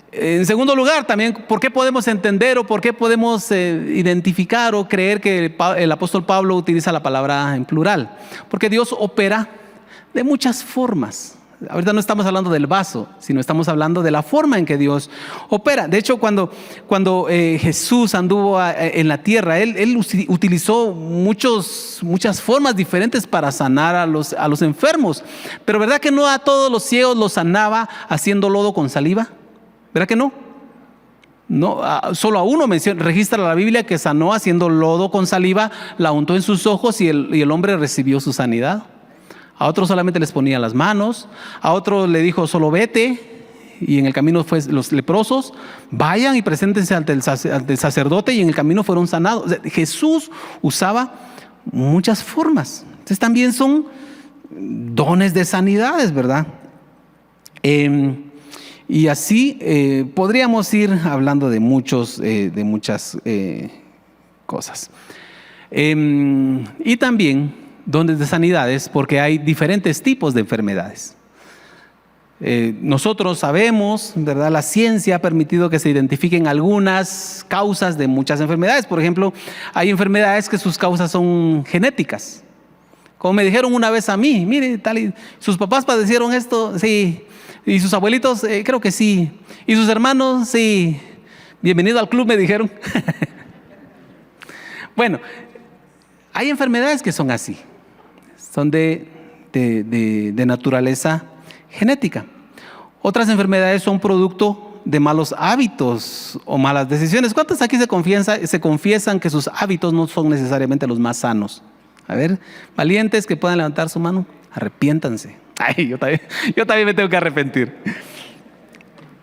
En segundo lugar, también, ¿por qué podemos entender o por qué podemos identificar o creer que el apóstol Pablo utiliza la palabra en plural? Porque Dios opera de muchas formas. Ahorita no estamos hablando del vaso, sino estamos hablando de la forma en que Dios opera. De hecho, cuando Jesús anduvo en la tierra, Él utilizó muchas formas diferentes para sanar a los enfermos. Pero ¿verdad que no a todos los ciegos los sanaba haciendo lodo con saliva? ¿Verdad que no? No, solo a uno registra la Biblia que sanó haciendo lodo con saliva, la untó en sus ojos y el hombre recibió su sanidad. A otros solamente les ponía las manos, a otro le dijo solo vete, y en el camino los leprosos vayan y preséntense ante el sacerdote, y en el camino fueron sanados. O sea, Jesús usaba muchas formas. Entonces también son dones de sanidades, ¿verdad? Y así podríamos ir hablando de muchas cosas. Y también dones de sanidades, porque hay diferentes tipos de enfermedades. Nosotros sabemos, ¿verdad? La ciencia ha permitido que se identifiquen algunas causas de muchas enfermedades. Por ejemplo, hay enfermedades que sus causas son genéticas. Como me dijeron una vez a mí, mire, tal y sus papás padecieron esto, sí. Y sus abuelitos, creo que sí. Y sus hermanos, sí. Bienvenido al club, me dijeron. Bueno, hay enfermedades que son así. Son de naturaleza genética. Otras enfermedades son producto de malos hábitos o malas decisiones. ¿Cuántos aquí se confiesan que sus hábitos no son necesariamente los más sanos? A ver, valientes que puedan levantar su mano, arrepiéntanse. Ay, yo también me tengo que arrepentir.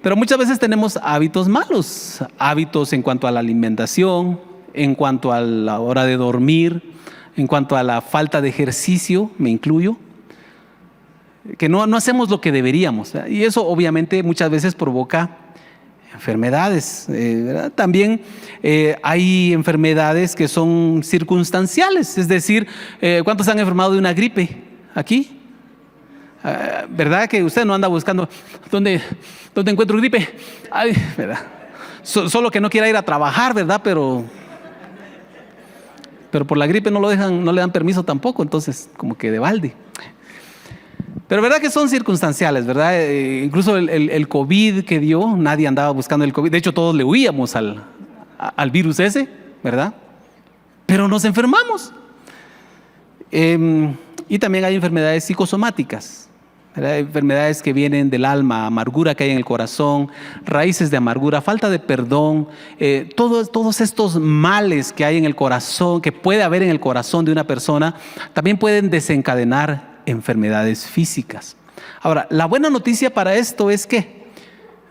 Pero muchas veces tenemos hábitos malos, hábitos en cuanto a la alimentación, en cuanto a la hora de dormir, en cuanto a la falta de ejercicio, me incluyo. que no hacemos lo que deberíamos, ¿verdad? Y eso obviamente muchas veces provoca enfermedades, ¿verdad? También hay enfermedades que son circunstanciales, es decir, ¿cuántos han enfermado de una gripe aquí? ¿Verdad que usted no anda buscando dónde encuentro gripe? Ay, ¿verdad? Solo que no quiera ir a trabajar, ¿verdad? Pero por la gripe no le dan permiso tampoco, entonces como que de balde. Pero verdad que son circunstanciales, ¿verdad? Incluso el COVID que dio, nadie andaba buscando el COVID. De hecho, todos le huíamos al virus ese, ¿verdad? Pero nos enfermamos. Y también hay enfermedades psicosomáticas, ¿verdad? Enfermedades que vienen del alma, amargura que hay en el corazón, raíces de amargura, falta de perdón, todos estos males que hay en el corazón, que puede haber en el corazón de una persona, también pueden desencadenar enfermedades físicas. Ahora, la buena noticia para esto es que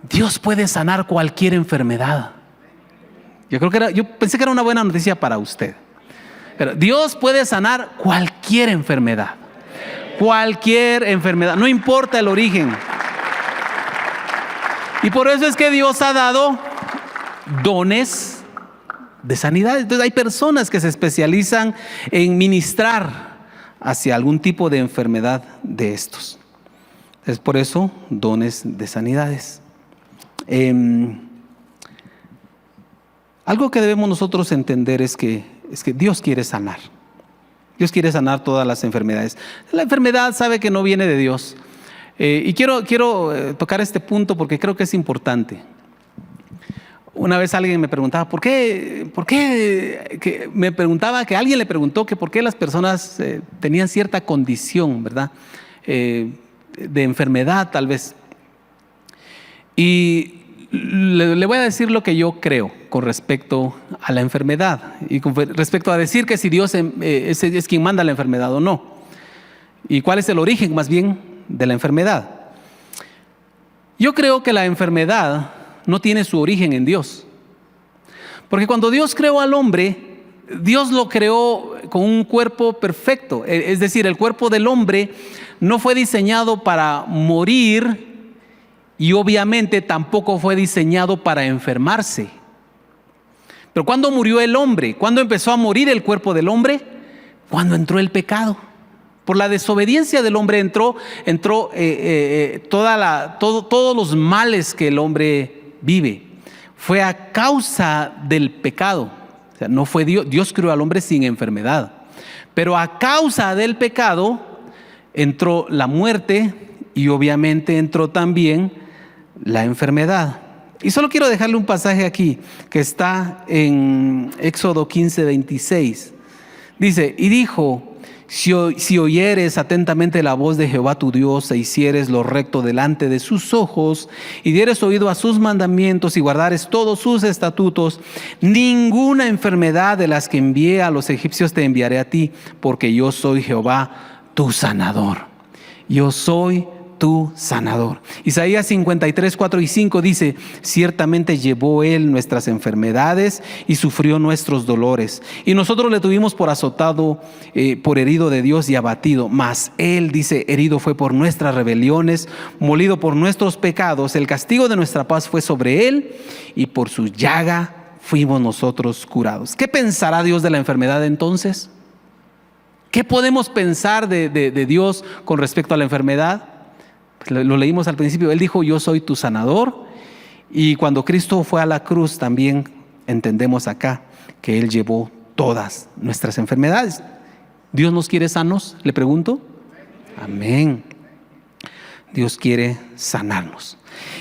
Dios puede sanar cualquier enfermedad. Yo pensé que era una buena noticia para usted. Pero Dios puede sanar cualquier enfermedad. Cualquier enfermedad, no importa el origen. Y por eso es que Dios ha dado dones de sanidad. Entonces hay personas que se especializan en ministrar hacia algún tipo de enfermedad de estos. Es por eso dones de sanidades. Algo que debemos nosotros entender es que Dios quiere sanar. Dios quiere sanar todas las enfermedades. La enfermedad sabe que no viene de Dios. Y quiero tocar este punto porque creo que es importante. Una vez alguien me preguntaba, ¿por qué? Me preguntaba que alguien le preguntó que por qué las personas tenían cierta condición, ¿verdad? De enfermedad tal vez. Y le voy a decir lo que yo creo con respecto a la enfermedad y con respecto a decir que si Dios es quien manda la enfermedad o no. Y cuál es el origen más bien de la enfermedad. Yo creo que la enfermedad no tiene su origen en Dios. Porque cuando Dios creó al hombre, Dios lo creó con un cuerpo perfecto. Es decir, el cuerpo del hombre no fue diseñado para morir y obviamente tampoco fue diseñado para enfermarse. Pero ¿cuándo murió el hombre? ¿Cuándo empezó a morir el cuerpo del hombre? Cuando entró el pecado. Por la desobediencia del hombre entró todos los males que el hombre vive. Fue a causa del pecado. O sea, no fue Dios. Dios creó al hombre sin enfermedad. Pero a causa del pecado entró la muerte y obviamente entró también la enfermedad. Y solo quiero dejarle un pasaje aquí que está en Éxodo 15:26. Dice, y dijo, si oyeres atentamente la voz de Jehová tu Dios e hicieres lo recto delante de sus ojos y dieres oído a sus mandamientos y guardares todos sus estatutos, ninguna enfermedad de las que envié a los egipcios te enviaré a ti, porque yo soy Jehová tu sanador. Yo soy tu sanador. Isaías 53, 4 y 5 dice, ciertamente llevó él nuestras enfermedades y sufrió nuestros dolores. Y nosotros le tuvimos por azotado, por herido de Dios y abatido. Mas él, dice, herido fue por nuestras rebeliones, molido por nuestros pecados. El castigo de nuestra paz fue sobre él y por su llaga fuimos nosotros curados. ¿Qué pensará Dios de la enfermedad entonces? ¿Qué podemos pensar de Dios con respecto a la enfermedad? Lo leímos al principio. Él dijo, yo soy tu sanador. Y cuando Cristo fue a la cruz, también entendemos acá que Él llevó todas nuestras enfermedades. ¿Dios nos quiere sanos? Le pregunto. Amén. Dios quiere sanarnos.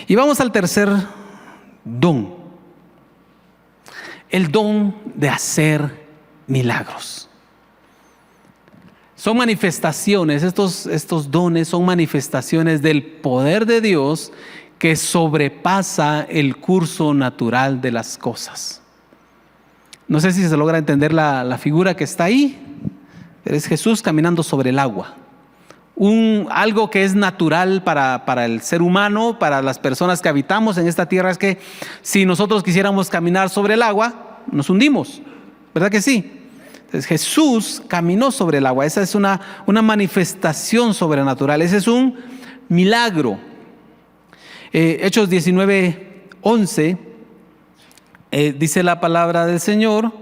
Y vamos al tercer don. El don de hacer milagros. Son manifestaciones, estos dones son manifestaciones del poder de Dios que sobrepasa el curso natural de las cosas. No sé si se logra entender la figura que está ahí. Es Jesús caminando sobre el agua. Algo que es natural para el ser humano, para las personas que habitamos en esta tierra, es que si nosotros quisiéramos caminar sobre el agua, nos hundimos. ¿Verdad que sí? Entonces, Jesús caminó sobre el agua. Esa es una manifestación sobrenatural. Ese es un milagro. Hechos 19:11 dice la palabra del Señor.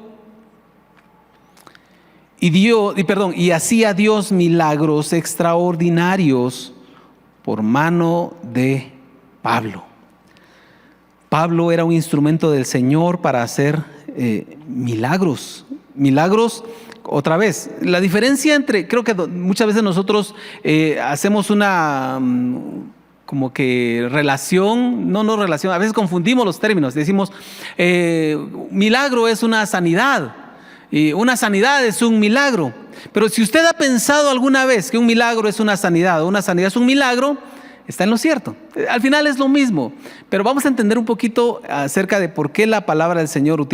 Y hacía Dios milagros extraordinarios por mano de Pablo. Pablo era un instrumento del Señor para hacer milagros. Milagros, otra vez, la diferencia creo que muchas veces nosotros hacemos una como que relación, no relación, a veces confundimos los términos, decimos milagro es una sanidad. Y una sanidad es un milagro. Pero si usted ha pensado alguna vez que un milagro es una sanidad o una sanidad es un milagro, está en lo cierto. Al final es lo mismo. Pero vamos a entender un poquito acerca de por qué la palabra del Señor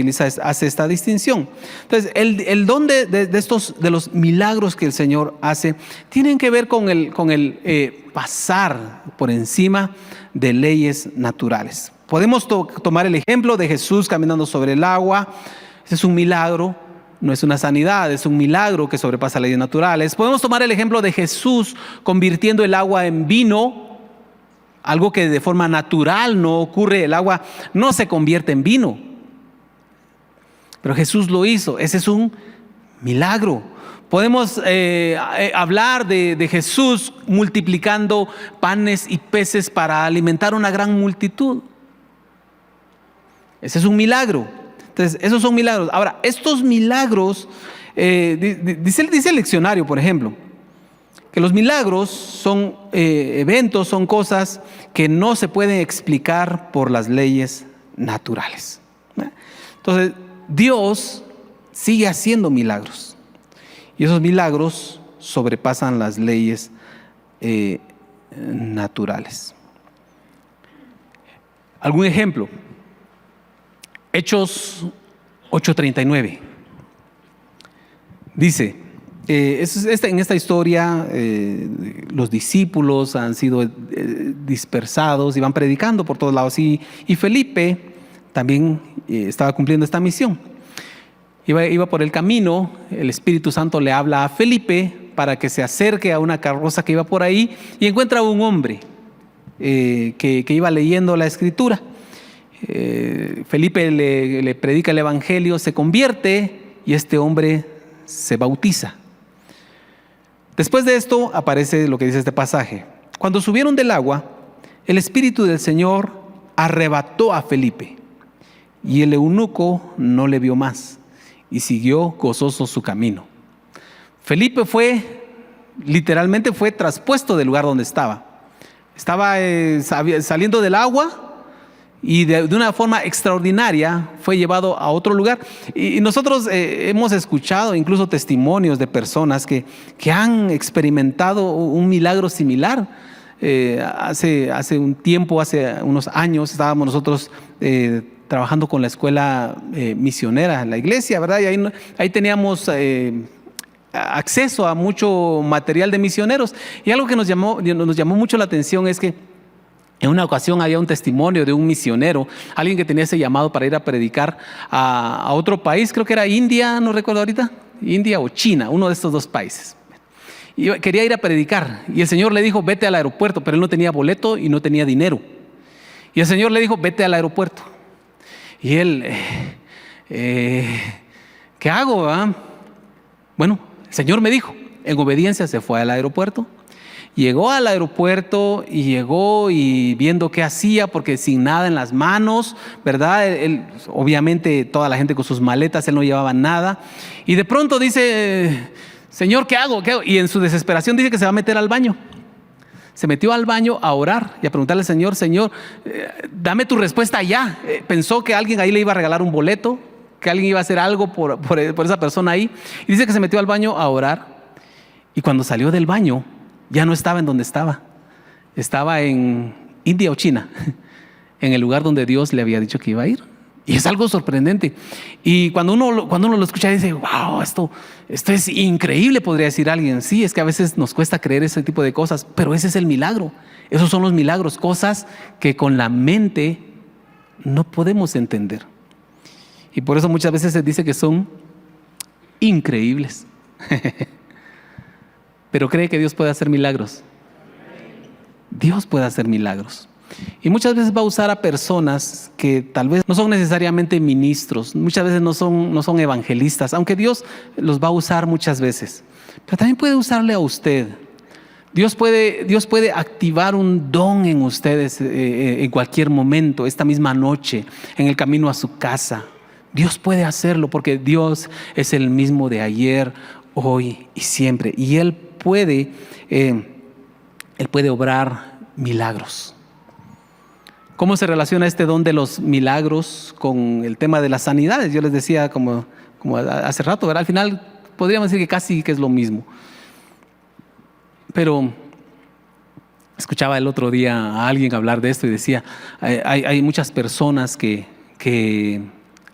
hace esta distinción. Entonces, el don de los milagros que el Señor hace tienen que ver con el pasar por encima de leyes naturales. Podemos tomar el ejemplo de Jesús caminando sobre el agua. Ese es un milagro. No es una sanidad, es un milagro que sobrepasa leyes naturales. Podemos tomar el ejemplo de Jesús convirtiendo el agua en vino, algo que de forma natural no ocurre. El agua no se convierte en vino, pero Jesús lo hizo. Ese es un milagro. Podemos hablar de Jesús multiplicando panes y peces para alimentar una gran multitud. Ese es un milagro. Entonces, esos son milagros. Ahora, estos milagros, dice el diccionario, por ejemplo, que los milagros son eventos, son cosas que no se pueden explicar por las leyes naturales. Entonces, Dios sigue haciendo milagros. Y esos milagros sobrepasan las leyes naturales. ¿Algún ejemplo? Hechos 8:39 dice, en esta historia los discípulos han sido dispersados y van predicando por todos lados, y Felipe también estaba cumpliendo esta misión. Iba por el camino, el Espíritu Santo le habla a Felipe para que se acerque a una carroza que iba por ahí y encuentra a un hombre que iba leyendo la Escritura. Felipe le predica el evangelio, se convierte y este hombre se bautiza. Después de esto aparece lo que dice este pasaje: cuando subieron del agua, el Espíritu del Señor arrebató a Felipe y el eunuco no le vio más y siguió gozoso su camino. Felipe literalmente fue traspuesto del lugar donde estaba saliendo del agua, y de una forma extraordinaria fue llevado a otro lugar. Y nosotros hemos escuchado incluso testimonios de personas que han experimentado un milagro similar. Hace un tiempo, hace unos años, estábamos nosotros trabajando con la escuela misionera en la iglesia, ¿verdad? Y ahí teníamos acceso a mucho material de misioneros. Y algo que nos llamó mucho la atención es que en una ocasión había un testimonio de un misionero, alguien que tenía ese llamado para ir a predicar a otro país, creo que era India, no recuerdo ahorita, India o China, uno de estos dos países. Y quería ir a predicar y el Señor le dijo, vete al aeropuerto, pero él no tenía boleto y no tenía dinero. Y el Señor le dijo, vete al aeropuerto. Y él, ¿qué hago? Bueno, el Señor me dijo, en obediencia se fue al aeropuerto. Llegó al aeropuerto y viendo qué hacía, porque sin nada en las manos, ¿verdad? Él, obviamente toda la gente con sus maletas, él no llevaba nada. Y de pronto dice, Señor, ¿qué hago? Y en su desesperación dice que se va a meter al baño. Se metió al baño a orar y a preguntarle al Señor, dame tu respuesta ya. Pensó que alguien ahí le iba a regalar un boleto, que alguien iba a hacer algo por esa persona ahí. Y dice que se metió al baño a orar. Y cuando salió del baño, ya no estaba en donde estaba. Estaba en India o China, en el lugar donde Dios le había dicho que iba a ir. Y es algo sorprendente. Y cuando uno lo escucha, dice, wow, esto es increíble, podría decir alguien. Sí, es que a veces nos cuesta creer ese tipo de cosas, pero ese es el milagro. Esos son los milagros, cosas que con la mente no podemos entender. Y por eso muchas veces se dice que son increíbles. Pero cree que Dios puede hacer milagros. Dios puede hacer milagros. Y muchas veces va a usar a personas que tal vez no son necesariamente ministros, muchas veces no son evangelistas, aunque Dios los va a usar muchas veces. Pero también puede usarle a usted. Dios puede activar un don en ustedes en cualquier momento, esta misma noche, en el camino a su casa. Dios puede hacerlo porque Dios es el mismo de ayer, hoy y siempre. Y Él puede obrar milagros. ¿Cómo se relaciona este don de los milagros con el tema de las sanidades? Yo les decía como hace rato, ¿verdad? Al final podríamos decir que casi que es lo mismo. Pero escuchaba el otro día a alguien hablar de esto y decía, hay muchas personas que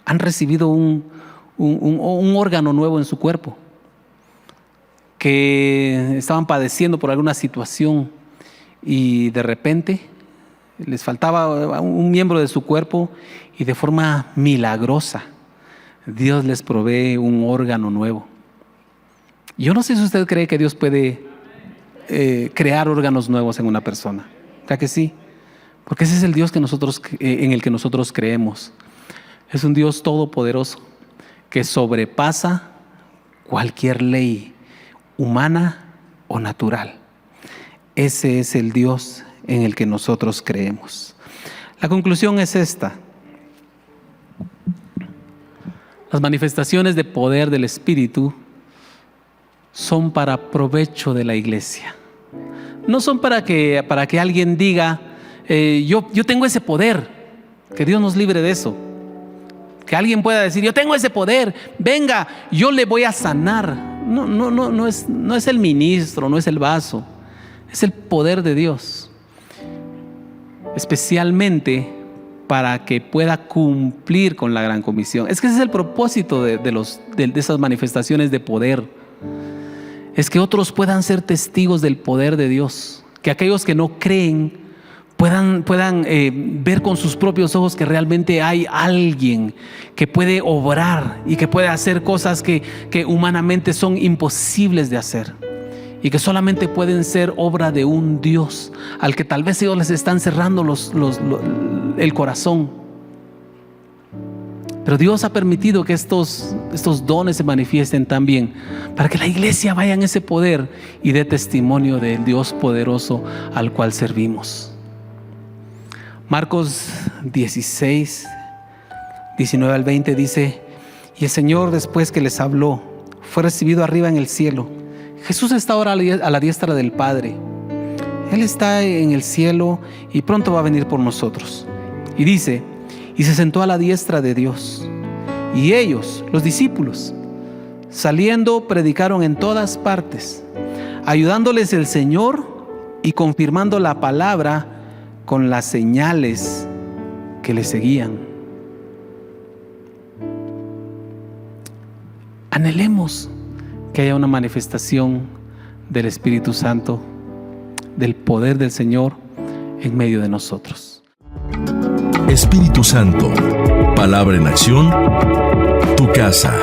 han recibido un órgano nuevo en su cuerpo, que estaban padeciendo por alguna situación y de repente les faltaba un miembro de su cuerpo y de forma milagrosa Dios les provee un órgano nuevo. Yo no sé si usted cree que Dios puede crear órganos nuevos en una persona. ¿Verdad que sí? Porque ese es el Dios en el que nosotros creemos. Es un Dios todopoderoso que sobrepasa cualquier ley humana o natural. Ese es el Dios en el que nosotros creemos. La conclusión es esta: las manifestaciones de poder del Espíritu son para provecho de la iglesia. No son para que alguien diga, yo tengo ese poder. Que Dios nos libre de eso. Que alguien pueda decir, yo tengo ese poder, venga, yo le voy a sanar. No es el ministro, no es el vaso. Es el poder de Dios. Especialmente para que pueda cumplir con la gran comisión. Es que ese es el propósito de esas manifestaciones de poder. Es que otros puedan ser testigos del poder de Dios. Que aquellos que no creen puedan ver con sus propios ojos que realmente hay alguien que puede obrar y que puede hacer cosas que humanamente son imposibles de hacer. Y que solamente pueden ser obra de un Dios al que tal vez ellos les están cerrando el corazón. Pero Dios ha permitido que estos dones se manifiesten también para que la iglesia vaya en ese poder y dé testimonio del Dios poderoso al cual servimos. Marcos 16, 19 al 20 dice: y el Señor, después que les habló, fue recibido arriba en el cielo. Jesús está ahora a la diestra del Padre. Él está en el cielo y pronto va a venir por nosotros. Y dice: y se sentó a la diestra de Dios. Y ellos, los discípulos, saliendo, predicaron en todas partes, ayudándoles el Señor y confirmando la palabra con las señales que le seguían. Anhelemos que haya una manifestación del Espíritu Santo, del poder del Señor en medio de nosotros. Espíritu Santo, palabra en acción, tu casa.